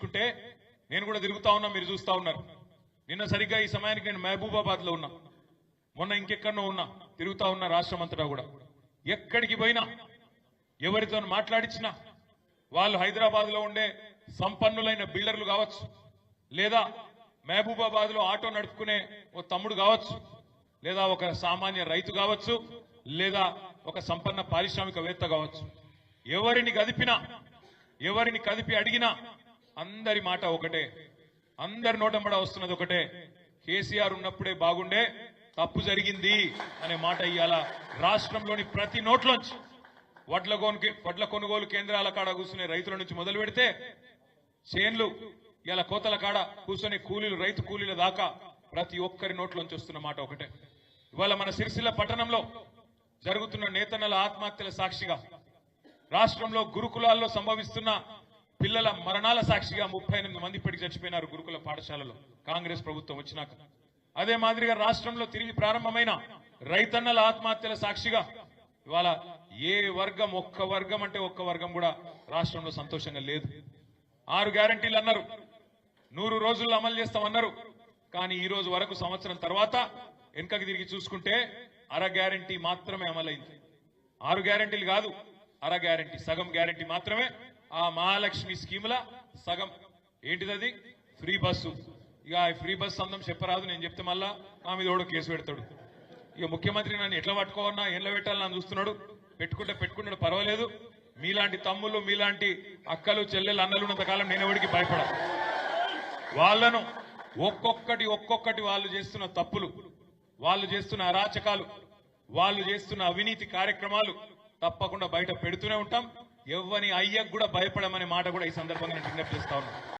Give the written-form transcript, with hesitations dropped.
చూసుకుంటే నేను కూడా తిరుగుతా ఉన్నా, మీరు చూస్తా ఉన్నారు. నిన్న సరిగ్గా ఈ సమయానికి నేను మహబూబాబాద్ లో ఉన్నా, మొన్న ఇంకెక్కడో ఉన్నా, తిరుగుతా ఉన్నా రాష్ట్రం అంతటా కూడా. ఎక్కడికి పోయినా ఎవరితో మాట్లాడించినా వాళ్ళు హైదరాబాద్ లో ఉండే సంపన్నులైన బిల్డర్లు కావచ్చు, లేదా మహబూబాబాద్ లో ఆటో నడుపుకునే ఓ తమ్ముడు కావచ్చు, లేదా ఒక సామాన్య రైతు కావచ్చు, లేదా ఒక సంపన్న పారిశ్రామికవేత్త కావచ్చు, ఎవరిని కదిపినా ఎవరిని కదిపి అడిగినా అందరి మాట ఒకటే, అందరి నోటంబడ వస్తున్నది ఒకటే, కేసీఆర్ ఉన్నప్పుడే బాగుండే, తప్పు జరిగింది అనే మాట ఇవాళ రాష్ట్రంలోని ప్రతి నోట్లోంచి వడ్ల కొనుగోలు కేంద్రాల కాడ కూర్చునే రైతుల నుంచి మొదలు పెడితే చేన్లు ఇలా కోతల కాడ కూర్చొని కూలీలు, రైతు కూలీల దాకా ప్రతి ఒక్కరి నోట్లోంచి వస్తున్న మాట ఒకటే. ఇవాళ మన సిరిసిల్ల పట్టణంలో జరుగుతున్న నేతన్నల ఆత్మహత్యల సాక్షిగా, రాష్ట్రంలో గురుకులాల్లో సంభవిస్తున్న పిల్లల మరణాల సాక్షిగా 38 మంది ఇప్పటికి చచ్చిపోయినారు గురుకుల పాఠశాలలో కాంగ్రెస్ ప్రభుత్వం వచ్చినాక. అదే మాదిరిగా రాష్ట్రంలో తిరిగి ప్రారంభమైన రైతన్నల ఆత్మహత్యల సాక్షిగా ఇవాళ ఏ వర్గం, ఒక్క వర్గం అంటే ఒక్క వర్గం కూడా రాష్ట్రంలో సంతోషంగా లేదు. 6 గ్యారంటీలు అన్నారు, 100 రోజుల్లో అమలు చేస్తామన్నారు. కానీ ఈ రోజు వరకు సంవత్సరం తర్వాత వెనుకకి తిరిగి చూసుకుంటే అర గ్యారంటీ మాత్రమే అమలైంది. 6 గ్యారంటీలు కాదు, అర గ్యారంటీ, సగం గ్యారంటీ మాత్రమే. ఆ మహాలక్ష్మి స్కీముల సగం. ఏంటిది? Free bus. ఇక ఫ్రీ బస్సు అందం చెప్పరాదు, నేను చెప్తే మళ్ళా నా మీద కూడా కేసు పెడతాడు. ఇక ముఖ్యమంత్రి నన్ను ఎట్లా పట్టుకోవన్నా, ఎట్లా పెట్టాలని నన్ను చూస్తున్నాడు. పెట్టుకుంటాడు, పర్వాలేదు. మీలాంటి తమ్ముళ్ళు, మీలాంటి అక్కలు, చెల్లెలు, అన్నలు ఉన్నంత కాలం నేను ఎవరికి భయపడ. వాళ్ళను ఒక్కొక్కటి వాళ్ళు చేస్తున్న తప్పులు, వాళ్ళు చేస్తున్న అరాచకాలు, వాళ్ళు చేస్తున్న అవినీతి కార్యక్రమాలు తప్పకుండా బయట పెడుతూనే ఉంటాం. ఎవ్వని అయ్యకు కూడా భయపడమనే మాట కూడా ఈ సందర్భంగా నేను విజ్ఞప్తి చేస్తా ఉన్నాను.